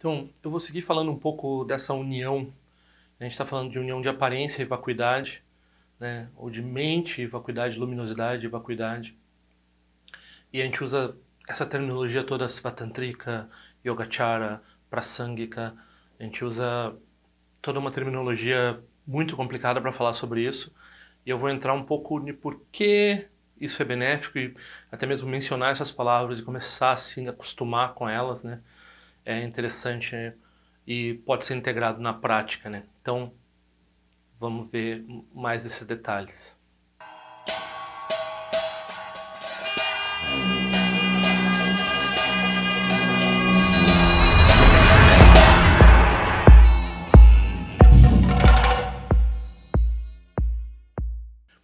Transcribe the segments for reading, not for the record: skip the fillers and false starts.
Então, eu vou seguir falando um pouco dessa união. A gente está falando de união de aparência e vacuidade, né? Ou de mente e vacuidade, luminosidade e vacuidade. E a gente usa essa terminologia toda, Svatantrika, Yogacara, Prasangika. A gente usa toda uma terminologia muito complicada para falar sobre isso. E eu vou entrar um pouco de por que isso é benéfico e até mesmo mencionar essas palavras e começar assim a acostumar com elas, né? É interessante, né? E pode ser integrado na prática, né? Então, vamos ver mais esses detalhes.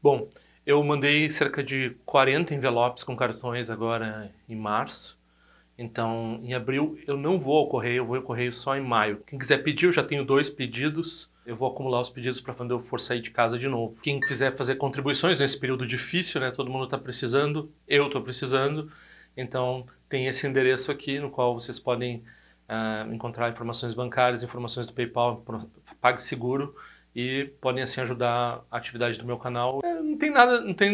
Bom, eu mandei cerca de 40 envelopes com cartões agora em março. Então, em abril eu não vou ao correio, eu vou ao correio só em maio. Quem quiser pedir, eu já tenho 2 pedidos. Eu vou acumular os pedidos para quando eu for sair de casa de novo. Quem quiser fazer contribuições nesse período difícil, né? Todo mundo está precisando, eu estou precisando. Então, tem esse endereço aqui no qual vocês podem encontrar informações bancárias, informações do PayPal, PagSeguro e podem assim ajudar a atividade do meu canal. Não tem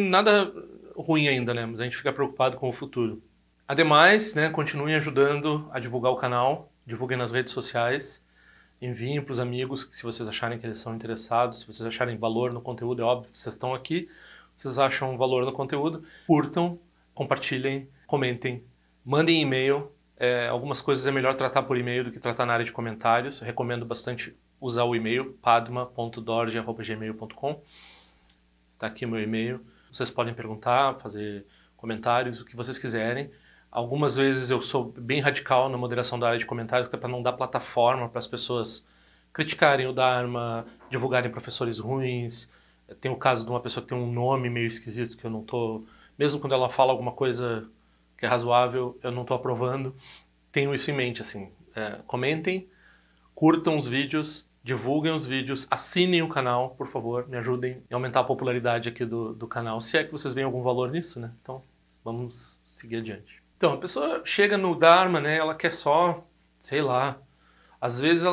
nada ruim ainda, né? Mas a gente fica preocupado com o futuro. Ademais, né, continuem ajudando a divulgar o canal, divulguem nas redes sociais, enviem para os amigos se vocês acharem que eles são interessados, se vocês acharem valor no conteúdo, é óbvio, vocês estão aqui, vocês acham valor no conteúdo, curtam, compartilhem, comentem, mandem e-mail. Algumas coisas é melhor tratar por e-mail do que tratar na área de comentários. Eu recomendo bastante usar o e-mail padma.dorje@gmail.com. Tá aqui meu e-mail. Vocês podem perguntar, fazer comentários, o que vocês quiserem. Algumas vezes eu sou bem radical na moderação da área de comentários, que é para não dar plataforma para as pessoas criticarem o Dharma, divulgarem professores ruins. Tem o caso de uma pessoa que tem um nome meio esquisito que eu não tô, mesmo quando ela fala alguma coisa que é razoável, eu não tô aprovando. Tenho isso em mente, assim. Comentem, curtam os vídeos, divulguem os vídeos, assinem o canal, por favor, me ajudem a aumentar a popularidade aqui do canal, se é que vocês veem algum valor nisso, né? Então, vamos seguir adiante. Então, a pessoa chega no Dharma, né? Ela quer só, sei lá, às vezes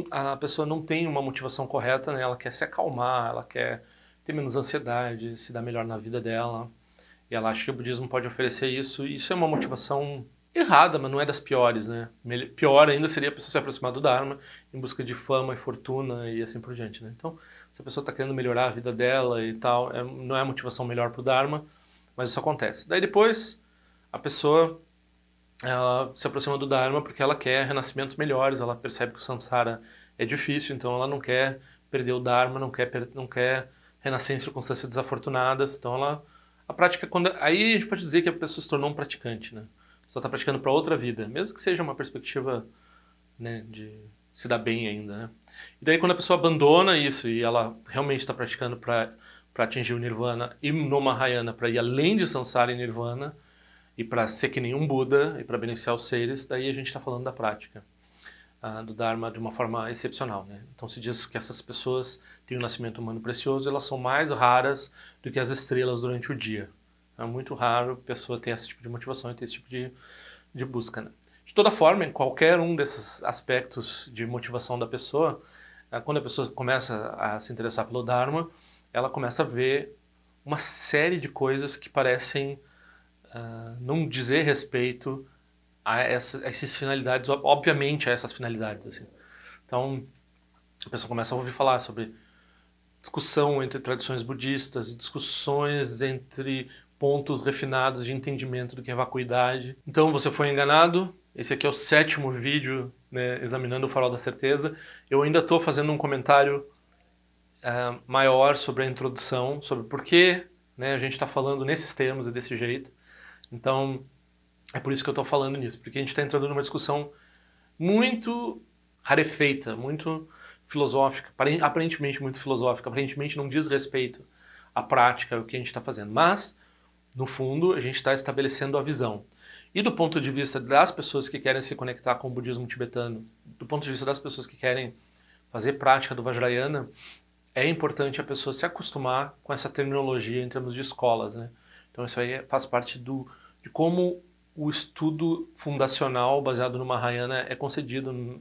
a pessoa não tem uma motivação correta, né? Ela quer se acalmar, ela quer ter menos ansiedade, se dar melhor na vida dela. E ela acha que o budismo pode oferecer isso, e isso é uma motivação errada, mas não é das piores, né? Pior ainda seria a pessoa se aproximar do Dharma em busca de fama e fortuna e assim por diante, né? Então, se a pessoa está querendo melhorar a vida dela e tal, não é a motivação melhor para o Dharma, mas isso acontece. Daí depois, a pessoa ela se aproxima do Dharma porque ela quer renascimentos melhores, ela percebe que o samsara é difícil, então ela não quer perder o Dharma, não quer renascer em circunstâncias desafortunadas, então ela a prática aí a gente pode dizer que a pessoa se tornou um praticante, né? Só está praticando para outra vida, mesmo que seja uma perspectiva, né, de se dar bem ainda, né? E daí quando a pessoa abandona isso e ela realmente está praticando para atingir o Nirvana e no Mahayana para ir além de Samsara e Nirvana, e para ser que nem um Buda e para beneficiar os seres, daí a gente está falando da prática do Dharma de uma forma excepcional, né? Então se diz que essas pessoas têm um nascimento humano precioso, elas são mais raras do que as estrelas durante o dia. É muito raro a pessoa ter esse tipo de motivação e ter esse tipo de busca, né? De toda forma, em qualquer um desses aspectos de motivação da pessoa, quando a pessoa começa a se interessar pelo Dharma, ela começa a ver uma série de coisas que parecem não dizer respeito a essas finalidades, obviamente a essas finalidades. Assim. Então, a pessoa começa a ouvir falar sobre discussão entre tradições budistas, discussões entre pontos refinados de entendimento do que é vacuidade. Então, você foi enganado. Esse aqui é o 7º vídeo, né, examinando o Farol da Certeza. Eu ainda estou fazendo um comentário maior sobre a introdução, sobre por que, né, a gente está falando nesses termos e desse jeito. Então, é por isso que eu estou falando nisso, porque a gente está entrando numa discussão muito rarefeita, muito filosófica, aparentemente muito filosófica, aparentemente não diz respeito à prática, o que a gente está fazendo. Mas, no fundo, a gente está estabelecendo a visão. E do ponto de vista das pessoas que querem se conectar com o budismo tibetano, do ponto de vista das pessoas que querem fazer prática do Vajrayana, é importante a pessoa se acostumar com essa terminologia em termos de escolas, né? Então isso aí faz parte de como o estudo fundacional baseado no Mahayana é concedido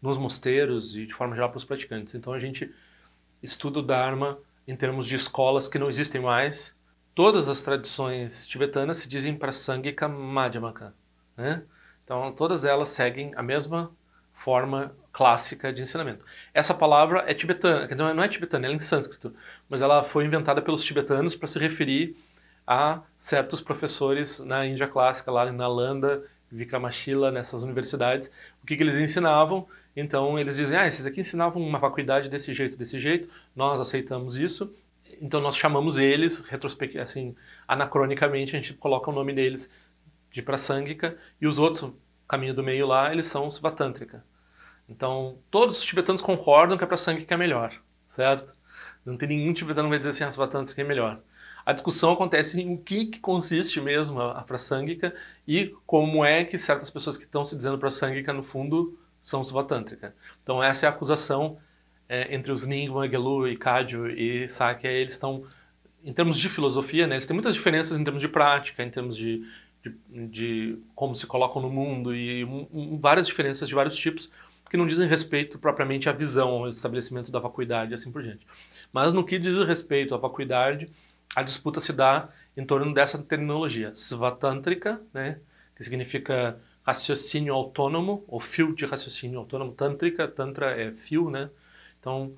nos mosteiros e de forma geral para os praticantes. Então a gente estuda o Dharma em termos de escolas que não existem mais. Todas as tradições tibetanas se dizem Prasangika Madhyamaka, né? Então todas elas seguem a mesma forma clássica de ensinamento. Essa palavra é tibetana, não é tibetana, ela é em sânscrito, mas ela foi inventada pelos tibetanos para se referir a certos professores na Índia clássica, lá em Nalanda, Vikramashila, nessas universidades, o que eles ensinavam. Então eles dizem, esses aqui ensinavam uma vacuidade desse jeito, nós aceitamos isso, então nós chamamos eles, assim, anacronicamente, a gente coloca o nome deles de Prasangika, e os outros, caminho do meio lá, eles são Svatântrika. Então, todos os tibetanos concordam que a Prasangika é melhor, certo? Não tem nenhum tibetano que vai dizer assim, a Svatântrika é melhor. A discussão acontece em o que consiste mesmo a Prasangika e como é que certas pessoas que estão se dizendo Prasangika, no fundo, são Svatântrika. Então, essa é a acusação entre os Nyingma, Gelu e Kagyu e Sakya. Eles estão, em termos de filosofia, né, eles têm muitas diferenças em termos de prática, em termos de como se colocam no mundo e várias diferenças de vários tipos que não dizem respeito propriamente à visão, ao estabelecimento da vacuidade e assim por diante. Mas no que diz respeito à vacuidade, a disputa se dá em torno dessa terminologia, Svatântrika, né, que significa raciocínio autônomo, ou fio de raciocínio autônomo, Tântrica, Tantra é fio, né? Então,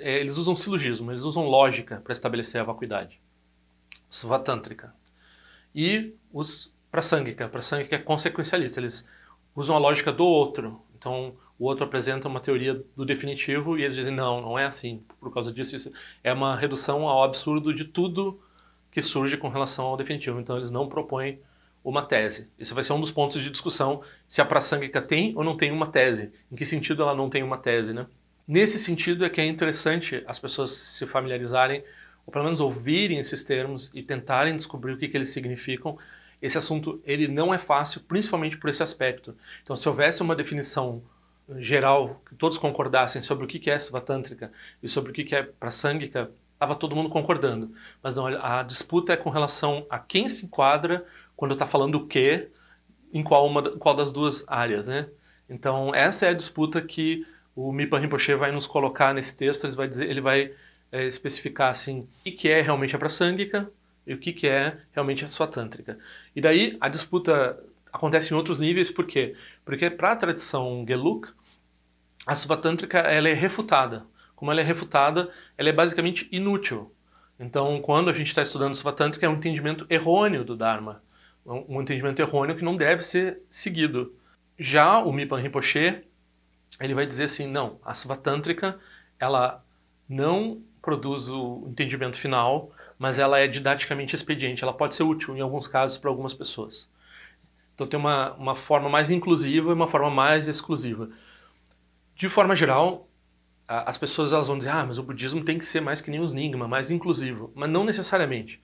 eles usam silogismo, eles usam lógica para estabelecer a vacuidade. Svatântrika. E os Prasangika é consequencialista, eles usam a lógica do outro. Então, o outro apresenta uma teoria do definitivo e eles dizem, não é assim, por causa disso, isso é uma redução ao absurdo de tudo que surge com relação ao definitivo. Então, eles não propõem uma tese. Isso vai ser um dos pontos de discussão, se a Prasangika tem ou não tem uma tese. Em que sentido ela não tem uma tese, né? Nesse sentido é que é interessante as pessoas se familiarizarem, ou pelo menos ouvirem esses termos e tentarem descobrir o que eles significam. Esse assunto ele não é fácil, principalmente por esse aspecto. Então, se houvesse uma definição geral, que todos concordassem sobre o que é Svatântrika e sobre o que é Prasangika, estava todo mundo concordando. Mas não, a disputa é com relação a quem se enquadra quando está falando o quê, em qual das duas áreas, né? Então, essa é a disputa que o Mipa Rinpoche vai nos colocar nesse texto. Ele vai especificar assim, o que é realmente a Prasangika e o que é realmente a Svatântrika. E daí a disputa acontece em outros níveis, por quê? Porque para a tradição Geluk, a Svatântrika ela é refutada. Como ela é refutada, ela é basicamente inútil. Então, quando a gente está estudando Svatântrika, é um entendimento errôneo do Dharma. Um entendimento errôneo que não deve ser seguido. Já o Mipa Rinpoche, ele vai dizer assim, não, a Svatântrika, ela não produz o entendimento final, mas ela é didaticamente expediente, ela pode ser útil em alguns casos para algumas pessoas. Então tem uma forma mais inclusiva e uma forma mais exclusiva. De forma geral, as pessoas elas vão dizer, mas o budismo tem que ser mais que nem os Nyingma, mais inclusivo. Mas não necessariamente.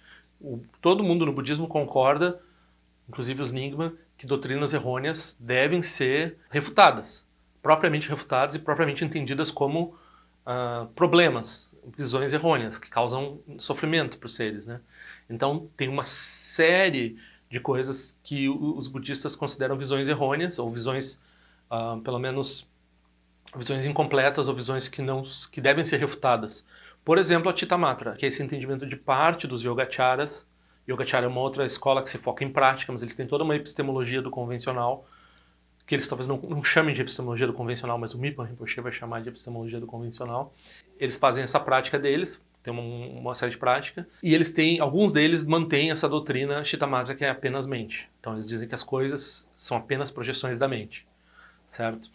Todo mundo no budismo concorda, inclusive os Nyingma, que doutrinas errôneas devem ser refutadas. Propriamente refutadas e propriamente entendidas como problemas, visões errôneas, que causam sofrimento para os seres, né? Então tem uma série de coisas que os budistas consideram visões errôneas, ou visões, pelo menos, visões incompletas, ou visões que devem ser refutadas. Por exemplo, a Chittamatra, que é esse entendimento de parte dos Yogacharas. Yogacara é uma outra escola que se foca em prática, mas eles têm toda uma epistemologia do convencional, que eles talvez não chamem de epistemologia do convencional, mas o Mipa Rinpoche vai chamar de epistemologia do convencional. Eles fazem essa prática deles, tem uma série de prática, e alguns deles mantêm essa doutrina Chittamatra, que é apenas mente. Então eles dizem que as coisas são apenas projeções da mente, certo?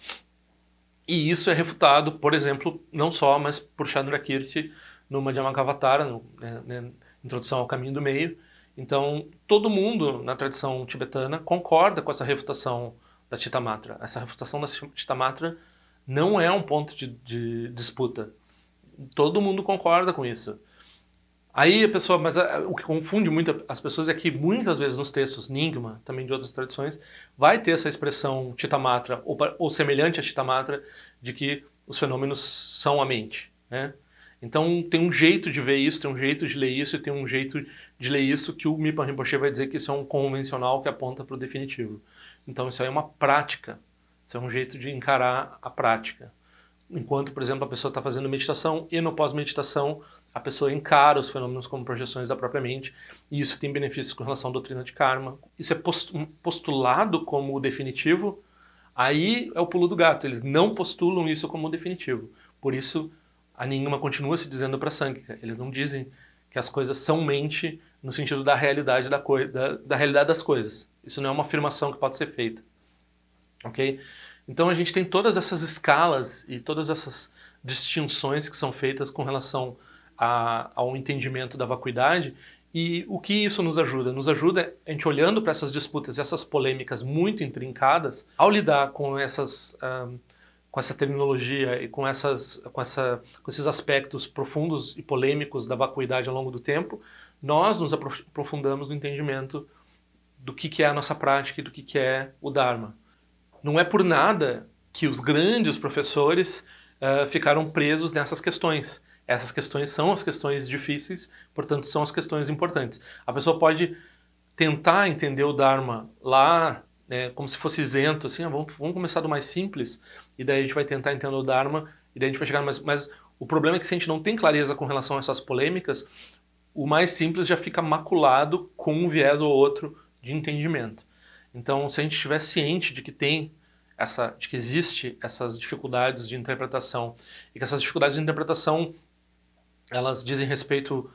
E isso é refutado, por exemplo, não só, mas por Chandrakirti no Madhyamakavatara, Introdução ao Caminho do Meio. Então, todo mundo na tradição tibetana concorda com essa refutação da Chittamatra. Essa refutação da Chittamatra não é um ponto de disputa. Todo mundo concorda com isso. Aí a pessoa, mas o que confunde muito as pessoas é que muitas vezes nos textos Nyingma, também de outras tradições, vai ter essa expressão Chittamatra, ou semelhante a Chittamatra, de que os fenômenos são a mente, né? Então tem um jeito de ver isso, tem um jeito de ler isso, e tem um jeito de ler isso que o Mipa Rinpoche vai dizer que isso é um convencional que aponta para o definitivo. Então isso aí é uma prática Isso é um jeito de encarar a prática. Enquanto, por exemplo, a pessoa está fazendo meditação e no pós-meditação a pessoa encara os fenômenos como projeções da própria mente, e isso tem benefícios com relação à doutrina de karma. Isso é postulado como definitivo, aí é o pulo do gato, eles não postulam isso como definitivo. Por isso, a Nyingma continua se dizendo para Sangika, eles não dizem que as coisas são mente no sentido da realidade, da realidade das coisas. Isso não é uma afirmação que pode ser feita. Ok? Então a gente tem todas essas escalas e todas essas distinções que são feitas com relação ao entendimento da vacuidade. E o que isso nos ajuda? Nos ajuda a gente olhando para essas disputas, essas polêmicas muito intrincadas, ao lidar com com essa terminologia e com esses aspectos profundos e polêmicos da vacuidade ao longo do tempo, nós nos aprofundamos no entendimento do que é a nossa prática e do que é o Dharma. Não é por nada que os grandes professores ficaram presos nessas questões. Essas questões são as questões difíceis, portanto são as questões importantes. A pessoa pode tentar entender o Dharma lá, né, como se fosse isento, assim, vamos começar do mais simples, e daí a gente vai tentar entender o Dharma, e daí a gente vai chegar no mais... Mas o problema é que se a gente não tem clareza com relação a essas polêmicas, o mais simples já fica maculado com um viés ou outro de entendimento. Então, se a gente estiver ciente de que de que existe essas dificuldades de interpretação, e que essas dificuldades de interpretação, elas dizem respeito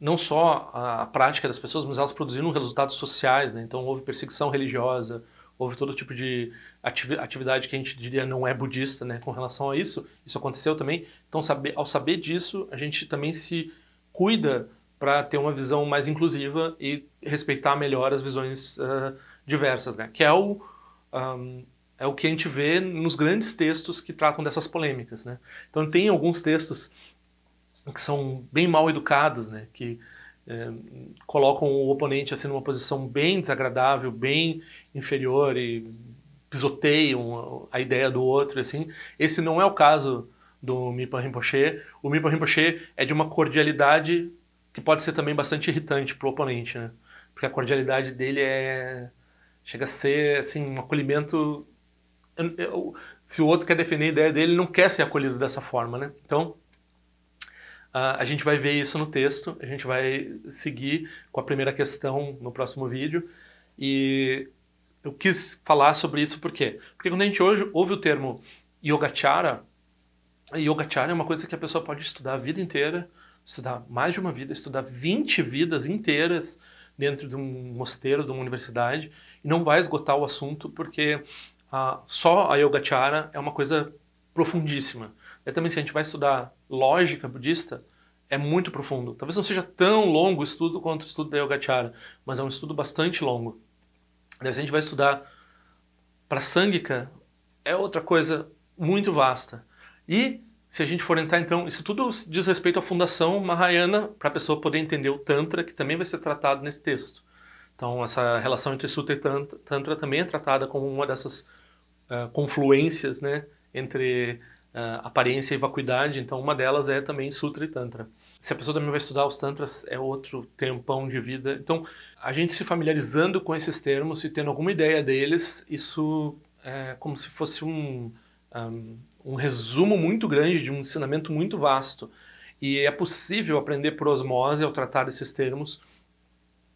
não só à prática das pessoas, mas elas produziram resultados sociais, né? Então houve perseguição religiosa, houve todo tipo de atividade que a gente diria não é budista, né? Com relação a isso aconteceu também. Então ao saber disso, a gente também se cuida para ter uma visão mais inclusiva e respeitar melhor as visões diversas, né? Que é o que a gente vê nos grandes textos que tratam dessas polêmicas, né? Então tem alguns textos que são bem mal educados, né? Que colocam o oponente assim numa posição bem desagradável, bem inferior e pisoteiam a ideia do outro, assim. Esse não é o caso do Mipa Rinpoche. O Mipa Rinpoche é de uma cordialidade que pode ser também bastante irritante para o oponente, né? Porque a cordialidade dele chega a ser assim um acolhimento. Se o outro quer defender a ideia dele, ele não quer ser acolhido dessa forma, né? Então a gente vai ver isso no texto, a gente vai seguir com a primeira questão no próximo vídeo. E eu quis falar sobre isso por quê? Porque quando a gente hoje ouve o termo Yogacara é uma coisa que a pessoa pode estudar a vida inteira, estudar mais de uma vida, estudar 20 vidas inteiras dentro de um mosteiro, de uma universidade, e não vai esgotar o assunto porque só a Yogacara é uma coisa profundíssima. E também se a gente vai estudar lógica budista, é muito profundo. Talvez não seja tão longo o estudo quanto o estudo da Yogacara, mas é um estudo bastante longo. Daí se a gente vai estudar para Sangika, é outra coisa muito vasta. E se a gente for entrar então, isso tudo diz respeito à fundação Mahayana, para a pessoa poder entender o Tantra, que também vai ser tratado nesse texto. Então essa relação entre Sutra e Tantra também é tratada como uma dessas confluências, né, entre aparência e vacuidade. Então uma delas é também Sutra e Tantra. Se a pessoa também vai estudar os Tantras, é outro tempão de vida. Então a gente se familiarizando com esses termos e tendo alguma ideia deles, isso é como se fosse um resumo muito grande de um ensinamento muito vasto. E é possível aprender por osmose ao tratar desses termos.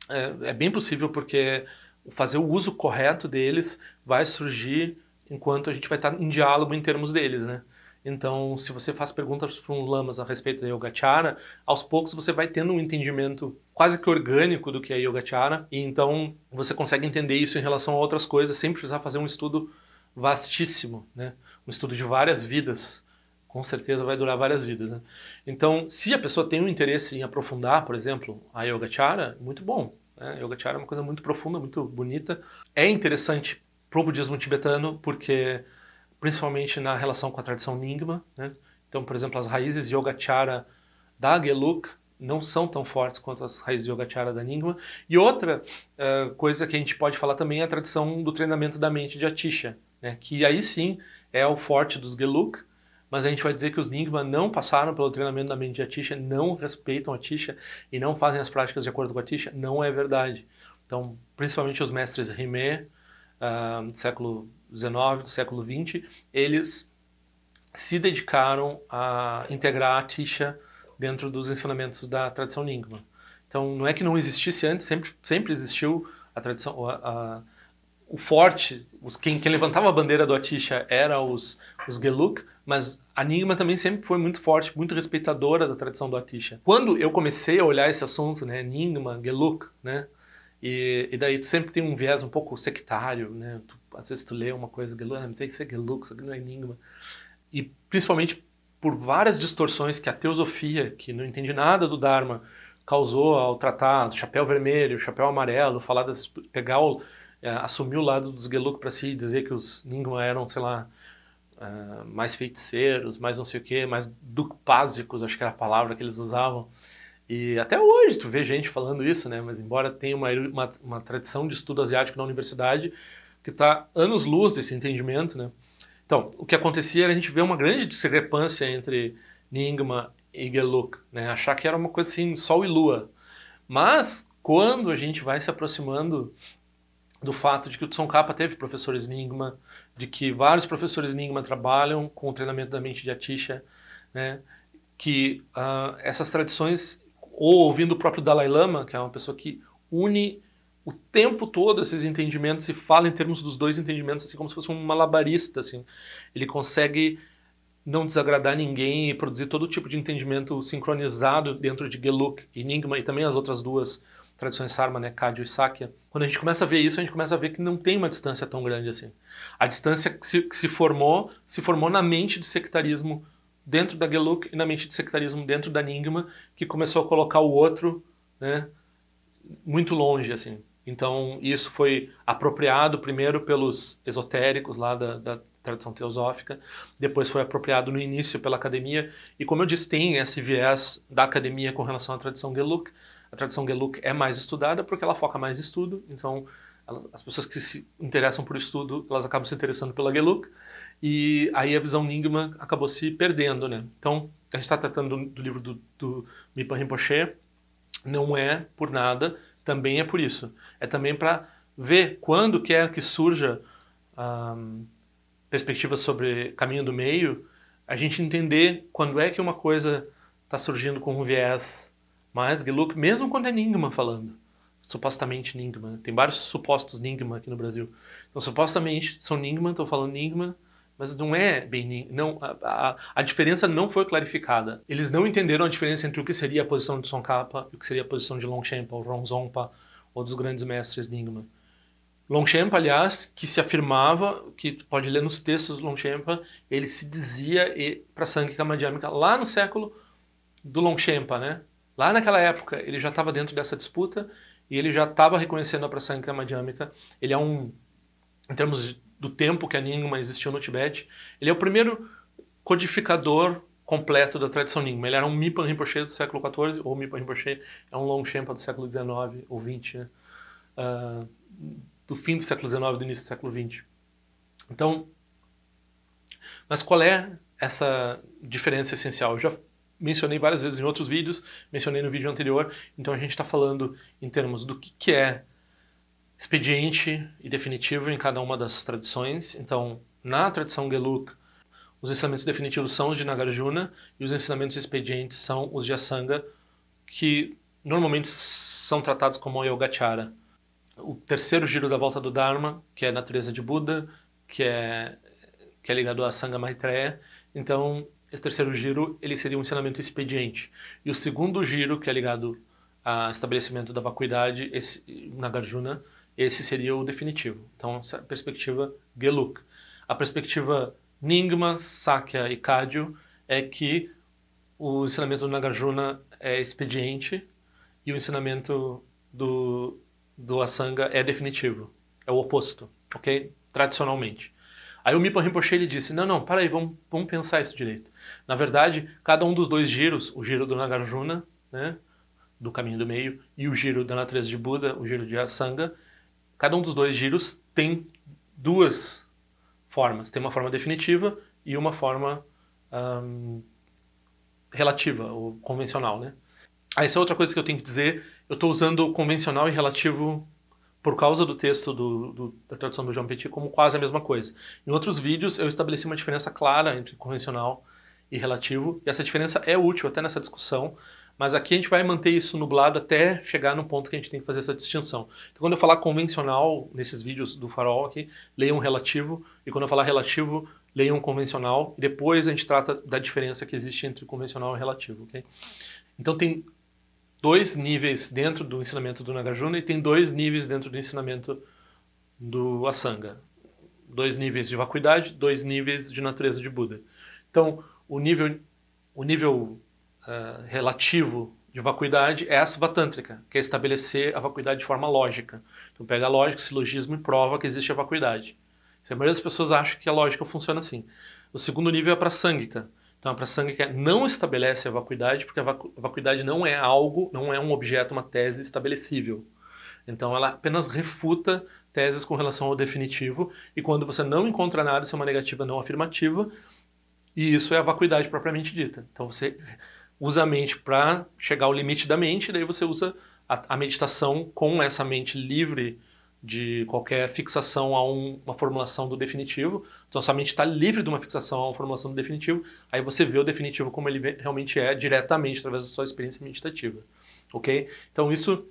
É bem possível porque fazer o uso correto deles vai surgir enquanto a gente vai estar em diálogo em termos deles, né? Então, se você faz perguntas para um lamas a respeito da Yogacara, aos poucos você vai tendo um entendimento quase que orgânico do que é Yogacara, e então você consegue entender isso em relação a outras coisas, sem precisar fazer um estudo vastíssimo, né? Um estudo de várias vidas. Com certeza vai durar várias vidas, né? Então, se a pessoa tem um interesse em aprofundar, por exemplo, a Yogacara, muito bom. Né? A Yogacara é uma coisa muito profunda, muito bonita. É interessante pro budismo tibetano, porque principalmente na relação com a tradição Nyingma, né? Então, por exemplo, as raízes Yogacara da Gelug não são tão fortes quanto as raízes Yogacara da Nyingma. E outra coisa que a gente pode falar também é a tradição do treinamento da mente de Atisha, né? Que aí sim é o forte dos Gelug, mas a gente vai dizer que os Nyingma não passaram pelo treinamento da mente de Atisha, não respeitam Atisha e não fazem as práticas de acordo com Atisha. Não é verdade. Então, principalmente os mestres Rimé, século XIX, do século XX, eles se dedicaram a integrar a Atisha dentro dos ensinamentos da tradição Nyingma. Então, não é que não existisse antes, sempre existiu a tradição, o forte, quem levantava a bandeira do Atisha era os Gelug, mas a Nyingma também sempre foi muito forte, muito respeitadora da tradição do Atisha. Quando eu comecei a olhar esse assunto, né, Nyingma, Gelug, né, e daí tu sempre tem um viés um pouco sectário, né, às vezes tu lê uma coisa, Gelug, tem que ser Gelug, isso aqui não é Nyingma. E principalmente por várias distorções que a teosofia, que não entende nada do Dharma, causou ao tratar do chapéu vermelho, chapéu amarelo, assumir o lado dos Gelug para si, dizer que os Nyingma eram, sei lá, mais feiticeiros, mais não sei o que, mais dupásicos, acho que era a palavra que eles usavam. E até hoje tu vê gente falando isso, né? Mas embora tenha uma tradição de estudo asiático na universidade que está anos-luz desse entendimento, né? Então, o que acontecia era a gente ver uma grande discrepância entre Nyingma e Gelug, né? Achar que era uma coisa assim, sol e lua. Mas, quando a gente vai se aproximando do fato de que o Tsongkhapa teve professores Nyingma, de que vários professores Nyingma trabalham com o treinamento da mente de Atisha, né? Que essas tradições, ou ouvindo o próprio Dalai Lama, que é uma pessoa que une o tempo todo esses entendimentos e fala em termos dos dois entendimentos, assim como se fosse um malabarista, assim. Ele consegue não desagradar ninguém e produzir todo tipo de entendimento sincronizado dentro de Gelug e Nyingma e também as outras duas tradições Sarma, né, Kagyu e Sakya. Quando a gente começa a ver isso, a gente começa a ver que não tem uma distância tão grande assim. A distância que se formou na mente de sectarismo dentro da Gelug e na mente de sectarismo dentro da Nyingma, que começou a colocar o outro, né, muito longe, assim. Então, isso foi apropriado primeiro pelos esotéricos lá da tradição teosófica, depois foi apropriado no início pela academia, e como eu disse, tem esse viés da academia com relação à tradição Gelug. A tradição Gelug é mais estudada porque ela foca mais em estudo, então as pessoas que se interessam por estudo, elas acabam se interessando pela Gelug, e aí a visão Nyingma acabou se perdendo, né? Então, a gente está tratando do livro do Mipa Rinpoche, não é por nada, também é por isso. É também para ver quando quer que surja perspectivas sobre caminho do meio, a gente entender quando é que uma coisa está surgindo com um viés mais Gelug, mesmo quando é Nyingma falando. Supostamente Nyingma. Tem vários supostos Nyingma aqui no Brasil. Então, supostamente são Nyingma, estão falando Nyingma, mas não é bem Nyingma. Não, a diferença não foi clarificada. Eles não entenderam a diferença entre o que seria a posição de Tsongkhapa e o que seria a posição de Longchenpa, ou Ronzongpa, ou dos grandes mestres Nyingma. Longchenpa, aliás, que se afirmava, que tu pode ler nos textos do Longchenpa, ele se dizia para Sangha Madhyamika lá no século do Longchenpa, né? Lá naquela época, ele já estava dentro dessa disputa e ele já estava reconhecendo a Prasangha Madhyamika. Ele é em termos do tempo que a Nyingma existiu no Tibete, ele é o primeiro codificador completo da tradição Nyingma. Ele era um Mipa Rinpoche do século XIV, ou Mipa Rinpoche é um Longchenpa do século XIX ou XX, né? Do fim do século XIX, do início do século XX. Então, mas qual é essa diferença essencial? Eu já mencionei várias vezes em outros vídeos, mencionei no vídeo anterior, então a gente está falando em termos do que é expediente e definitivo em cada uma das tradições. Então, na tradição Gelug, os ensinamentos definitivos são os de Nagarjuna e os ensinamentos expedientes são os de Asanga, que normalmente são tratados como Yogacara. O terceiro giro da volta do Dharma, que é a natureza de Buda, que é ligado à Sangha Maitreya. Então, esse terceiro giro ele seria um ensinamento expediente. E o segundo giro, que é ligado ao estabelecimento da vacuidade, esse Nagarjuna, esse seria o definitivo. Então, essa é a perspectiva Gelug. A perspectiva Nyingma, Sakya e Kagyu é que o ensinamento do Nagarjuna é expediente e o ensinamento do Asanga é definitivo. É o oposto, ok? Tradicionalmente. Aí o Mipa Rinpoche ele disse, não, para aí, vamos pensar isso direito. Na verdade, cada um dos dois giros, o giro do Nagarjuna, né, do caminho do meio, e o giro da natureza de Buda, o giro de Asanga, cada um dos dois giros tem duas formas. Tem uma forma definitiva e uma forma relativa, ou convencional, né? Essa é outra coisa que eu tenho que dizer. Eu estou usando o convencional e relativo por causa do texto da tradução do Jean Petit, como quase a mesma coisa. Em outros vídeos eu estabeleci uma diferença clara entre convencional e relativo, e essa diferença é útil até nessa discussão, mas aqui a gente vai manter isso nublado até chegar no ponto que a gente tem que fazer essa distinção. Então quando eu falar convencional, nesses vídeos do Farol aqui, leiam relativo, e quando eu falar relativo, leiam convencional, e depois a gente trata da diferença que existe entre convencional e relativo, ok? Então tem 2 níveis dentro do ensinamento do Nagarjuna e tem 2 níveis dentro do ensinamento do Asanga. 2 níveis de vacuidade, 2 níveis de natureza de Buda. Então, o nível relativo de vacuidade é a Svatântrika, que é estabelecer a vacuidade de forma lógica. Então, pega a lógica, silogismo e prova que existe a vacuidade. A maioria das pessoas acha que a lógica funciona assim. O segundo nível é a Prasangika. Então a Prasangika não estabelece a vacuidade, porque a vacuidade não é algo, não é um objeto, uma tese estabelecível. Então ela apenas refuta teses com relação ao definitivo, e quando você não encontra nada, isso é uma negativa não afirmativa, e isso é a vacuidade propriamente dita. Então você usa a mente para chegar ao limite da mente, e daí você usa a meditação com essa mente livre de qualquer fixação a uma formulação do definitivo. Então sua mente está livre de uma fixação a uma formulação do definitivo, aí você vê o definitivo como ele realmente é, diretamente, através da sua experiência meditativa. Ok? Então isso,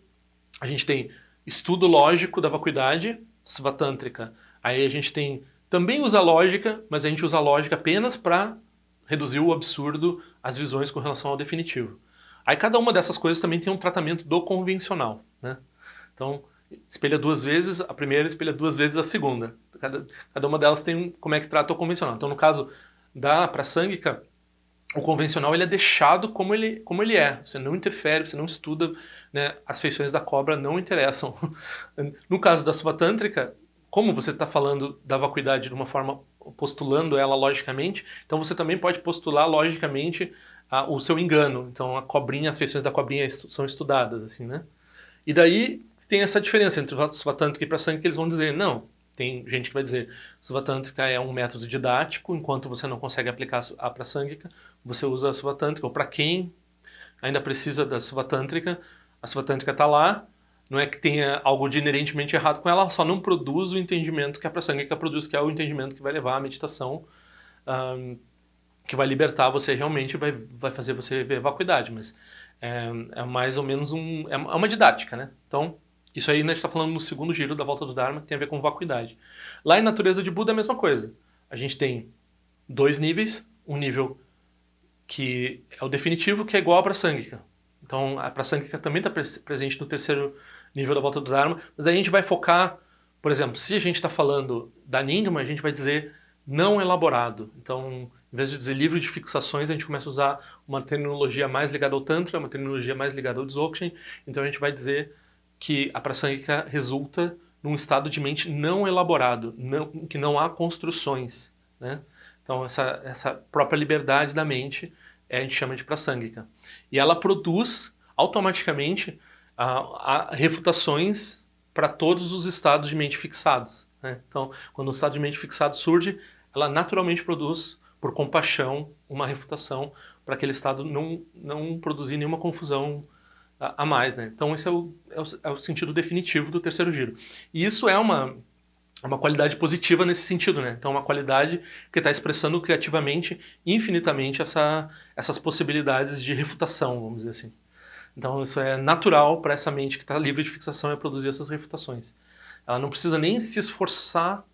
a gente tem estudo lógico da vacuidade, Svatântrika. Aí a gente tem, também usa lógica, mas a gente usa a lógica apenas para reduzir o absurdo, as visões com relação ao definitivo. Aí cada uma dessas coisas também tem um tratamento do convencional, né? Então, espelha 2 vezes a primeira, espelha 2 vezes a segunda. Cada uma delas tem como é que trata o convencional. Então, no caso da Prasangika, o convencional ele é deixado como ele é. Você não interfere, você não estuda, né? As feições da cobra não interessam. No caso da Svatântrika, como você está falando da vacuidade de uma forma, postulando ela logicamente, então você também pode postular logicamente o seu engano. Então a cobrinha, as feições da cobrinha são estudadas, assim, né? E daí tem essa diferença entre o Svatântrika e Prasangika, que eles vão dizer, não, tem gente que vai dizer, Svatântrika é um método didático, enquanto você não consegue aplicar a Prasangika, você usa a Svatântrika, ou para quem ainda precisa da Svatântrika, a Svatântrika está lá, não é que tenha algo de inerentemente errado com ela, ela só não produz o entendimento que a Prasangika produz, que é o entendimento que vai levar à meditação, que vai libertar você realmente, vai fazer você ver vacuidade, mas é mais ou menos é uma didática, né? Então, isso aí a gente está falando no segundo giro da volta do Dharma, que tem a ver com vacuidade. Lá em Natureza de Buda é a mesma coisa. A gente tem 2 níveis, um nível que é o definitivo, que é igual à Prasangika. Então a Prasangika também está presente no terceiro nível da volta do Dharma, mas aí a gente vai focar, por exemplo, se a gente está falando da Nyingma, a gente vai dizer não elaborado. Então, em vez de dizer livro de fixações, a gente começa a usar uma terminologia mais ligada ao Tantra, uma terminologia mais ligada ao Dzogchen. Então a gente vai dizer que a Prasangika resulta num estado de mente não elaborado, que não há construções, né? Então essa própria liberdade da mente a gente chama de Prasangika. E ela produz automaticamente refutações para todos os estados de mente fixados, né? Então, quando o estado de mente fixado surge, ela naturalmente produz, por compaixão, uma refutação para aquele estado não produzir nenhuma confusão a mais, né? Então esse é o sentido definitivo do terceiro giro. E isso é uma qualidade positiva nesse sentido, né? Então uma qualidade que está expressando criativamente, infinitamente, essas possibilidades de refutação, vamos dizer assim. Então isso é natural para essa mente que está livre de fixação, é produzir essas refutações. Ela não precisa nem se esforçar,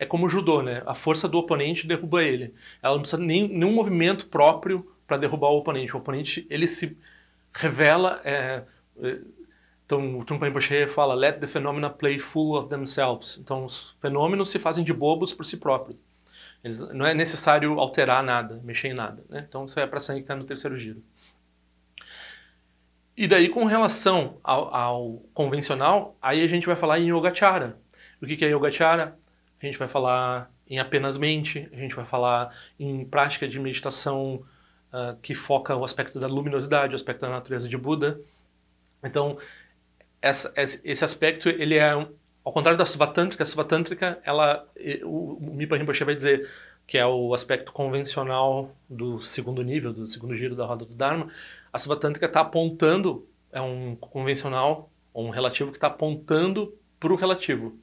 é como o judô, né? A força do oponente derruba ele. Ela não precisa nenhum movimento próprio para derrubar o oponente. O oponente, ele se revela... Então o Trungpa Rinpoche fala, let the phenomena play full of themselves. Então os fenômenos se fazem de bobos por si próprios. Não é necessário alterar nada, mexer em nada, né? Então isso é para sangue que está no terceiro giro. E daí com relação ao convencional, aí a gente vai falar em Yogacara. O que é Yogacara? A gente vai falar em apenas mente, a gente vai falar em prática de meditação que foca o aspecto da luminosidade, o aspecto da natureza de Buda. Então, esse aspecto, ele é, ao contrário da Svatântrika, a Svatântrika, o Mipa Rinpoche vai dizer que é o aspecto convencional do segundo nível, do segundo giro da roda do Dharma. A Svatântrika está apontando, é um convencional, um relativo que está apontando para o relativo.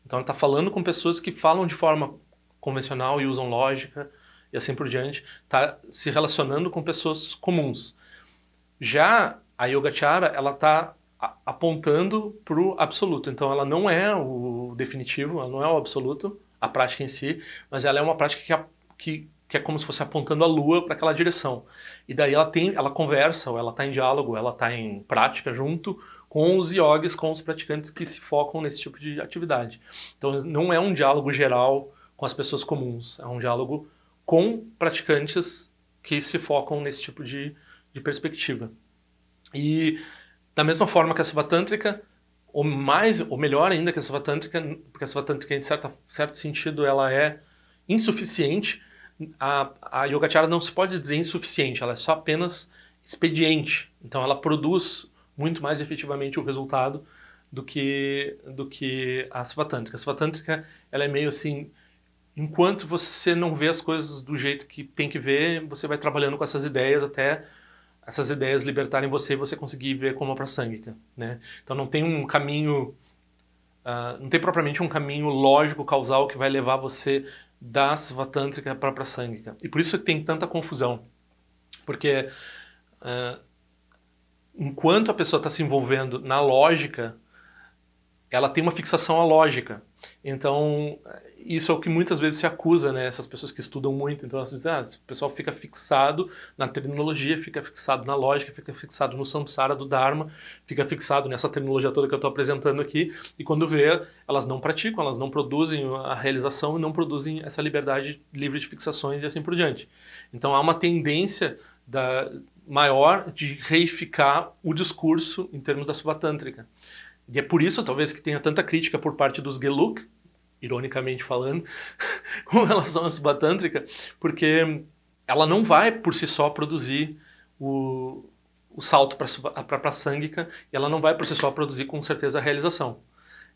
Então ele está falando com pessoas que falam de forma convencional e usam lógica e assim por diante, está se relacionando com pessoas comuns. Já a Yogacara, ela está apontando para o absoluto, então ela não é o definitivo, ela não é o absoluto, a prática em si, mas ela é uma prática que é como se fosse apontando a lua para aquela direção. E daí ela conversa, ou ela está em diálogo, ela está em prática junto com os yogis, com os praticantes que se focam nesse tipo de atividade. Então não é um diálogo geral com as pessoas comuns, é um diálogo com praticantes que se focam nesse tipo de perspectiva. E da mesma forma que a Siva Tântrica, ou melhor ainda que a Siva Tântrica, porque a Siva Tântrica em certo sentido ela é insuficiente, a Yogacara não se pode dizer insuficiente, ela é só apenas expediente. Então ela produz muito mais efetivamente o resultado do que a Siva Tântrica. A Siva Tântrica ela é meio assim, enquanto você não vê as coisas do jeito que tem que ver, você vai trabalhando com essas ideias até essas ideias libertarem você e você conseguir ver como a Prasangika, né? Então não tem um caminho, não tem propriamente um caminho lógico, causal que vai levar você da Siva Tântrica para a Prasangika. E por isso que tem tanta confusão, porque enquanto a pessoa está se envolvendo na lógica, ela tem uma fixação à lógica. Então, isso é o que muitas vezes se acusa, né? Essas pessoas que estudam muito, então elas dizem, o pessoal fica fixado na terminologia, fica fixado na lógica, fica fixado no samsara do Dharma, fica fixado nessa terminologia toda que eu estou apresentando aqui, e quando vê, elas não praticam, elas não produzem a realização e não produzem essa liberdade livre de fixações e assim por diante. Então há uma tendência maior de reificar o discurso em termos da Siva Tântrica. E é por isso, talvez, que tenha tanta crítica por parte dos Geluk, ironicamente falando, com relação à Siva Tântrica, porque ela não vai, por si só, produzir o salto para a Prasangika, e ela não vai, por si só, produzir, com certeza, a realização.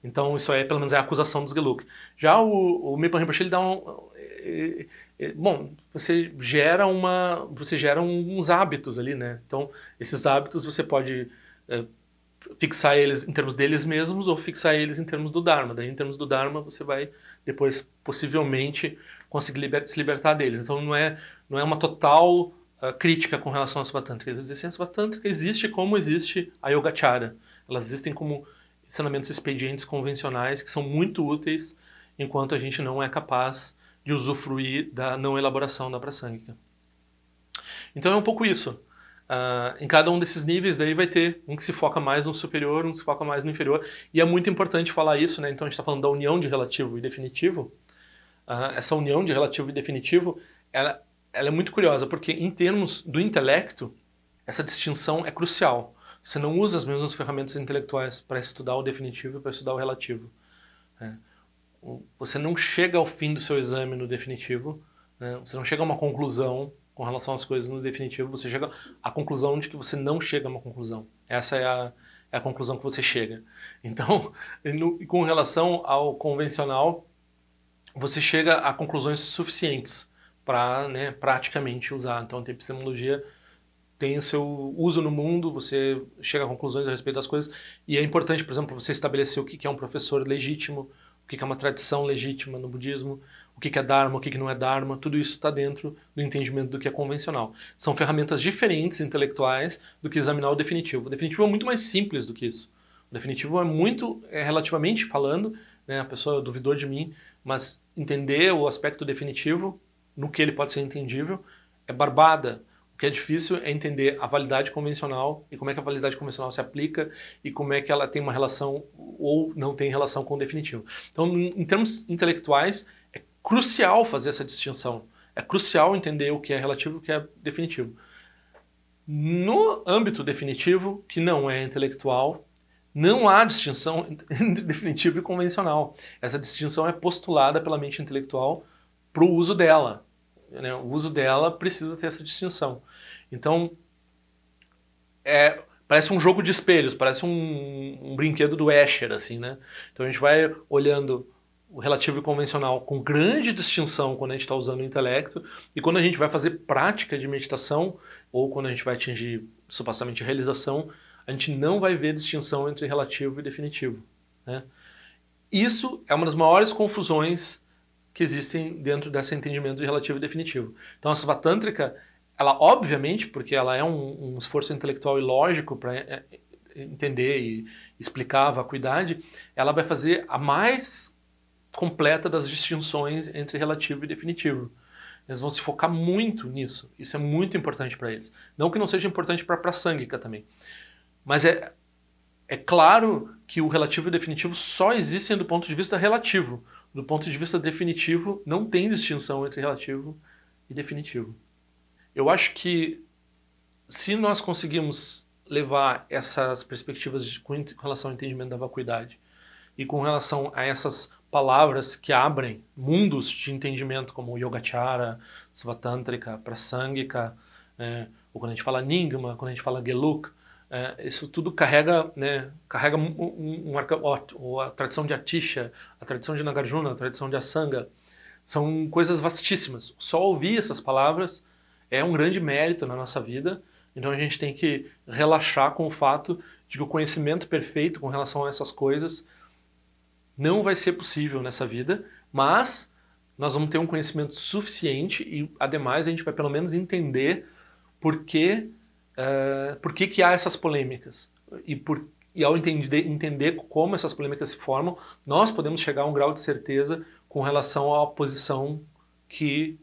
Então, isso aí, pelo menos, é a acusação dos Geluk. Já o Mipan Rinpoche, ele dá bom, você gera uns hábitos ali, né? Então, esses hábitos você pode fixar eles em termos deles mesmos ou fixar eles em termos do Dharma. Daí, em termos do Dharma, você vai depois, possivelmente, conseguir se libertar deles. Então, não é uma total crítica com relação à Siva Tântrica. A Siva Tântrica existe como existe a Yogacara. Elas existem como ensinamentos expedientes convencionais que são muito úteis enquanto a gente não é capaz de usufruir da não elaboração da Prasangika. Então é um pouco isso. Em cada um desses níveis daí vai ter um que se foca mais no superior, um que se foca mais no inferior, e é muito importante falar isso, né? Então a gente está falando da união de relativo e definitivo. Essa união de relativo e definitivo, ela é muito curiosa, porque em termos do intelecto, essa distinção é crucial. Você não usa as mesmas ferramentas intelectuais para estudar o definitivo e para estudar o relativo. Né? Você não chega ao fim do seu exame no definitivo, né? Você não chega a uma conclusão com relação às coisas no definitivo, você chega à conclusão de que você não chega a uma conclusão. Essa é a conclusão que você chega. Então, com relação ao convencional, você chega a conclusões suficientes para, né, praticamente usar. Então, a epistemologia tem o seu uso no mundo, você chega a conclusões a respeito das coisas, e é importante, por exemplo, você estabelecer o que é um professor legítimo, o que é uma tradição legítima no budismo, o que é Dharma, o que não é Dharma, tudo isso está dentro do entendimento do que é convencional. São ferramentas diferentes intelectuais do que examinar o definitivo. O definitivo é muito mais simples do que isso. O definitivo relativamente falando, né, a pessoa duvidou de mim, mas entender o aspecto definitivo, no que ele pode ser entendível, é barbada. O que é difícil é entender a validade convencional e como é que a validade convencional se aplica e como é que ela tem uma relação ou não tem relação com o definitivo. Então, em termos intelectuais, é crucial fazer essa distinção. É crucial entender o que é relativo e o que é definitivo. No âmbito definitivo, que não é intelectual, não há distinção entre definitivo e convencional. Essa distinção é postulada pela mente intelectual para o uso dela. Né? O uso dela precisa ter essa distinção. Então, parece um jogo de espelhos, parece um brinquedo do Escher, assim, né? Então a gente vai olhando o relativo e convencional com grande distinção quando a gente está usando o intelecto, e quando a gente vai fazer prática de meditação, ou quando a gente vai atingir supostamente realização, a gente não vai ver distinção entre relativo e definitivo. Né? Isso é uma das maiores confusões que existem dentro desse entendimento de relativo e definitivo. Então a Svatântrika, ela obviamente, porque ela é um esforço intelectual e lógico para entender e explicar a vacuidade, ela vai fazer a mais completa das distinções entre relativo e definitivo. Eles vão se focar muito nisso. Isso é muito importante para eles. Não que não seja importante para a Sangika também. Mas é claro que o relativo e o definitivo só existem do ponto de vista relativo. Do ponto de vista definitivo, não tem distinção entre relativo e definitivo. Eu acho que se nós conseguimos levar essas perspectivas com relação ao entendimento da vacuidade e com relação a essas palavras que abrem mundos de entendimento como Yogacara, Svatântrika, Prasangika, ou quando a gente fala Nyingma, quando a gente fala Geluk, isso tudo carrega, carrega a tradição de Atisha, a tradição de Nagarjuna, a tradição de Asanga, são coisas vastíssimas. Só ouvir essas palavras é um grande mérito na nossa vida, então a gente tem que relaxar com o fato de que o conhecimento perfeito com relação a essas coisas não vai ser possível nessa vida, mas nós vamos ter um conhecimento suficiente e, ademais, a gente vai pelo menos entender por que há essas polêmicas. E ao entender como essas polêmicas se formam, nós podemos chegar a um grau de certeza com relação à posição que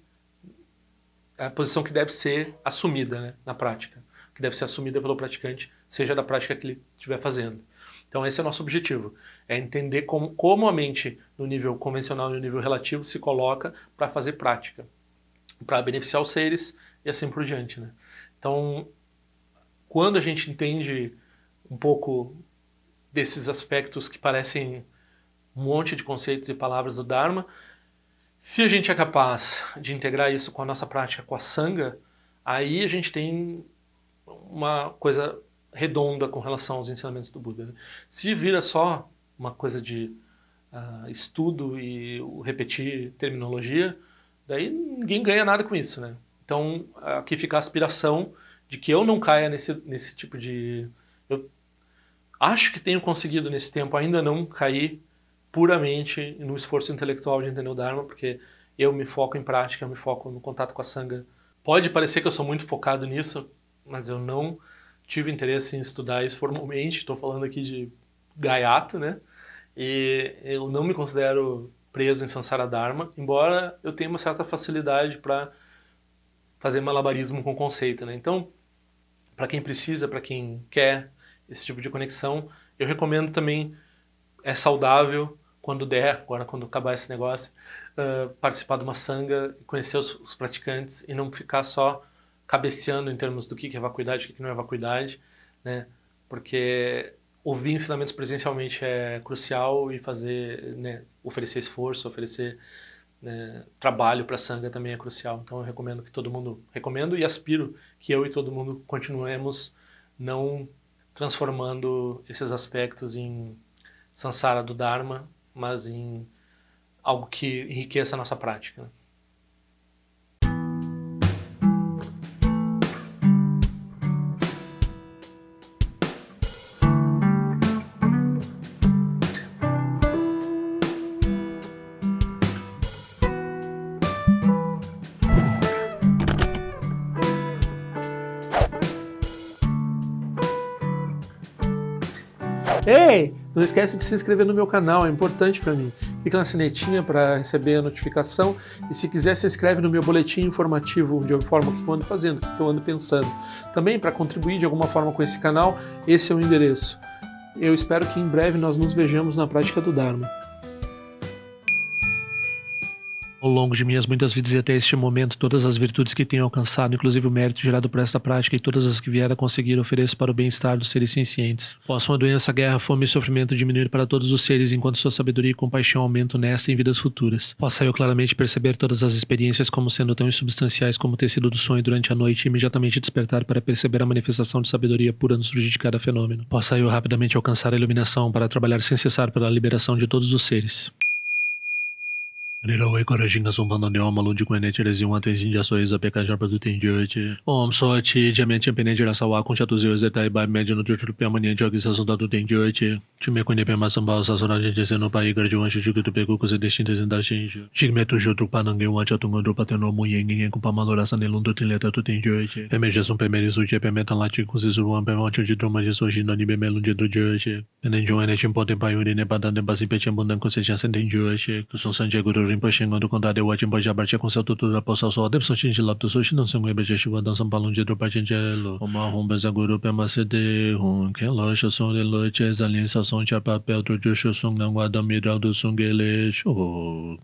deve ser assumida, né, na prática, que deve ser assumida pelo praticante, seja da prática que ele estiver fazendo. Então esse é o nosso objetivo, é entender como a mente no nível convencional e no nível relativo se coloca para fazer prática, para beneficiar os seres e assim por diante, né? Então, quando a gente entende um pouco desses aspectos que parecem um monte de conceitos e palavras do Dharma, se a gente é capaz de integrar isso com a nossa prática, com a Sangha, aí a gente tem uma coisa redonda com relação aos ensinamentos do Buda. Se vira só uma coisa de estudo e repetir terminologia, daí ninguém ganha nada com isso, né? Então aqui fica a aspiração de que eu não caia nesse tipo de... Eu acho que tenho conseguido nesse tempo ainda não cair puramente no esforço intelectual de entender o Dharma, porque eu me foco em prática, eu me foco no contato com a Sangha. Pode parecer que eu sou muito focado nisso, mas eu não tive interesse em estudar isso formalmente. Estou falando aqui de gaiato, né? E eu não me considero preso em Samsara Dharma, embora eu tenha uma certa facilidade para fazer malabarismo com o conceito, né? Então, para quem precisa, para quem quer esse tipo de conexão, eu recomendo também, é saudável, quando der, agora quando acabar esse negócio, participar de uma sangha, conhecer os praticantes e não ficar só cabeceando em termos do que é vacuidade, o que não é vacuidade, né? Porque ouvir ensinamentos presencialmente é crucial e fazer, né, oferecer esforço, oferecer trabalho para a sangha também é crucial. Então eu recomendo que todo mundo, recomendo e aspiro que eu e todo mundo continuemos não transformando esses aspectos em samsara do Dharma, mas em algo que enriqueça a nossa prática, né? Ei, não esquece de se inscrever no meu canal, é importante para mim. Clica na sinetinha para receber a notificação e se quiser se inscreve no meu boletim informativo de forma que eu ando fazendo, que eu ando pensando. Também para contribuir de alguma forma com esse canal, esse é o endereço. Eu espero que em breve nós nos vejamos na prática do Dharma. Ao longo de minhas muitas vidas e até este momento, todas as virtudes que tenho alcançado, inclusive o mérito gerado por esta prática e todas as que vier a conseguir, ofereço para o bem-estar dos seres sencientes. Possam a doença, a guerra, a fome e o sofrimento diminuir para todos os seres, enquanto sua sabedoria e compaixão aumentam nesta e em vidas futuras. Possa eu claramente perceber todas as experiências como sendo tão insubstanciais como o tecido do sonho durante a noite e imediatamente despertar para perceber a manifestação de sabedoria pura no surgir de cada fenômeno. Possa eu rapidamente alcançar a iluminação para trabalhar sem cessar pela liberação de todos os seres. Nirawe Korajinga Sumpana de Oma Lund Quene Terezinho Atenzinho de Ações a Peca Japa do Tendiante. Om Sorte, Diamante Pene de Raçawa, com Chatuzio Zetai Bai Médio no Tutu Piamania de Organização da do Tendiante. Time Quene Pema Sambal Sassora Gente Seno Pai Garde Wancho Chico do Pego Cose Destintes em Darchinjo. Chigmeto Joto Panangue Wancho Tungo Pateno Muyeng com Pamalora Sanelun do Tileta do Tendiante. Pemeja Sum Pemeri Suji Pemeta Lati com Zisuan Pemancho de Droma de Sojino de Bemelun de Dojote. Penenjo Ene Chimpote Paiuri Nebadan de Basi Pechambundan com Seja Sentenjote. Que são Sanjaguru Rinpoche quando contar o Wajin Boja Barcha com seu tutor da poça só deve sortir de lá do sushi não se mueve de chuva dançam balão de dropa de gelo uma rumba zaguru pema cede que loja som de loja alien sa som de papel do jusho som não guarda midral do sungele show